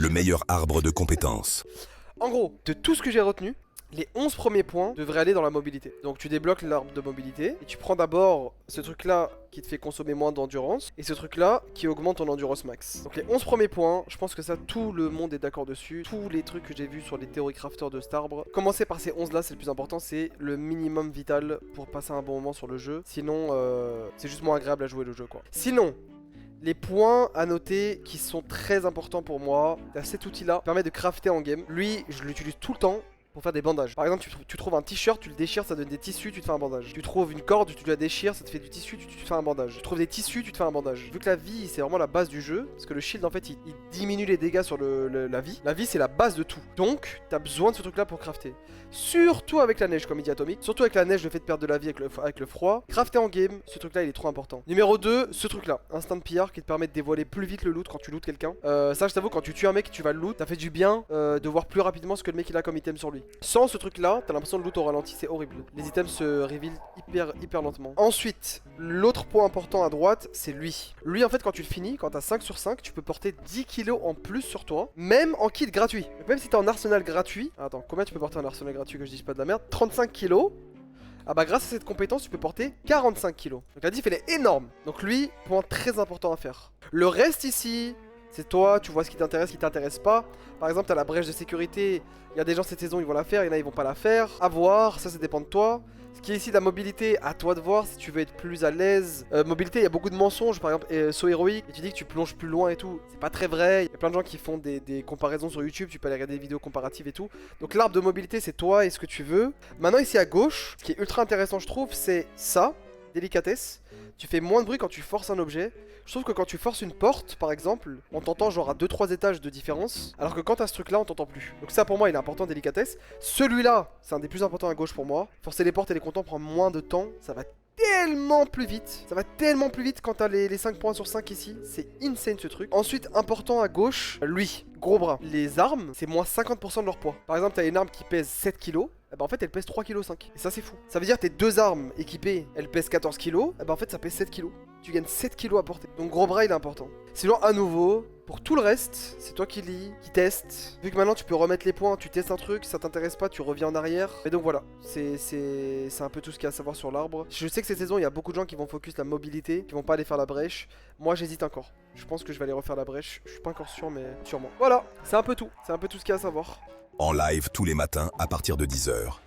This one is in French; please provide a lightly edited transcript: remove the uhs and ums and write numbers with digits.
le meilleur arbre de compétences. En gros, de tout ce que j'ai retenu, les 11 premiers points devraient aller dans la mobilité. Donc tu débloques l'arbre de mobilité et tu prends d'abord ce truc là qui te fait consommer moins d'endurance et ce truc là qui augmente ton endurance max. Donc les 11 premiers points, je pense que ça tout le monde est d'accord dessus. Tous les trucs que j'ai vus sur les théories crafters de cet arbre. Commencer par ces 11 là, c'est le plus important, c'est le minimum vital pour passer un bon moment sur le jeu. Sinon c'est juste moins agréable à jouer le jeu quoi. Sinon, les points à noter qui sont très importants pour moi, cet outil là permet de crafter en game. Lui, je l'utilise tout le temps pour faire des bandages. Par exemple, tu trouves un t-shirt, tu le déchires, ça donne des tissus, tu te fais un bandage. Tu trouves une corde, tu la déchires, ça te fait du tissu, tu te fais un bandage. Tu trouves des tissus, tu te fais un bandage. Vu que la vie, c'est vraiment la base du jeu, parce que le shield, en fait, il diminue les dégâts sur la vie. La vie, c'est la base de tout. Donc, t'as besoin de ce truc-là pour crafter. Surtout avec la neige, comme il dit Atomic. Surtout avec la neige, le fait de perdre de la vie avec le froid. Crafter en game, ce truc-là, il est trop important. Numéro 2, ce truc-là. Instant PR qui te permet de dévoiler plus vite le loot quand tu loot quelqu'un. Ça, je t'avoue, quand tu tues un mec et tu vas le loot, ça fait du bien de voir plus rapidement ce que le mec il a comme item sur lui. Sans ce truc-là, t'as l'impression de loot au ralenti, c'est horrible. Les items se reveal hyper lentement. Ensuite, l'autre point important à droite, c'est lui. Lui, en fait, quand tu le finis, quand t'as 5 sur 5, tu peux porter 10 kilos en plus sur toi, même en kit gratuit. Donc, même si t'es en arsenal gratuit. Attends, combien tu peux porter en arsenal gratuit que je dise pas de la merde? 35 kilos. Ah bah grâce à cette compétence tu peux porter 45 kilos. Donc la diff elle est énorme. Donc lui, point très important à faire. Le reste ici, c'est toi, tu vois ce qui t'intéresse pas. Par exemple t'as la brèche de sécurité. Il y a des gens cette saison ils vont la faire, il y en a ils vont pas la faire. À voir, ça dépend de toi. Ce qui est ici la mobilité, à toi de voir si tu veux être plus à l'aise. Mobilité, il y a beaucoup de mensonges, par exemple saut héroïque, et tu dis que tu plonges plus loin et tout. C'est pas très vrai, il y a plein de gens qui font des comparaisons sur YouTube, tu peux aller regarder des vidéos comparatives et tout. Donc l'arbre de mobilité c'est toi et ce que tu veux. Maintenant ici à gauche, ce qui est ultra intéressant je trouve, c'est ça, délicatesse. Tu fais moins de bruit quand tu forces un objet. Je trouve que quand tu forces une porte, par exemple, on t'entend genre à 2-3 étages de différence, alors que quand t'as ce truc là, on t'entend plus. Donc ça pour moi il est important, délicatesse. Celui-là, c'est un des plus importants à gauche pour moi. Forcer les portes et les comptants prend moins de temps, ça va tellement plus vite. Ça va tellement plus vite quand t'as les 5 points sur 5 ici. C'est insane ce truc. Ensuite, important à gauche, lui, gros bras. Les armes, c'est moins 50% de leur poids. Par exemple, t'as une arme qui pèse 7 kilos. Eh ben en fait elle pèse 3,5 kg. Et ça c'est fou. Ça veut dire tes deux armes équipées, elles pèsent 14 kg. Eh ben en fait ça pèse 7 kg. Tu gagnes 7 kg à porter. Donc gros bras il est important. Sinon à nouveau, pour tout le reste, c'est toi qui lis, qui teste. Vu que maintenant tu peux remettre les points, tu testes un truc, ça t'intéresse pas, tu reviens en arrière. Et donc voilà, c'est un peu tout ce qu'il y a à savoir sur l'arbre. Je sais que cette saison il y a beaucoup de gens qui vont focus la mobilité, qui vont pas aller faire la brèche. Moi j'hésite encore. Je pense que je vais aller refaire la brèche. Je suis pas encore sûr mais sûrement. Voilà, c'est un peu tout. C'est un peu tout ce qu'il y a à savoir. En live tous les matins à partir de 10 h.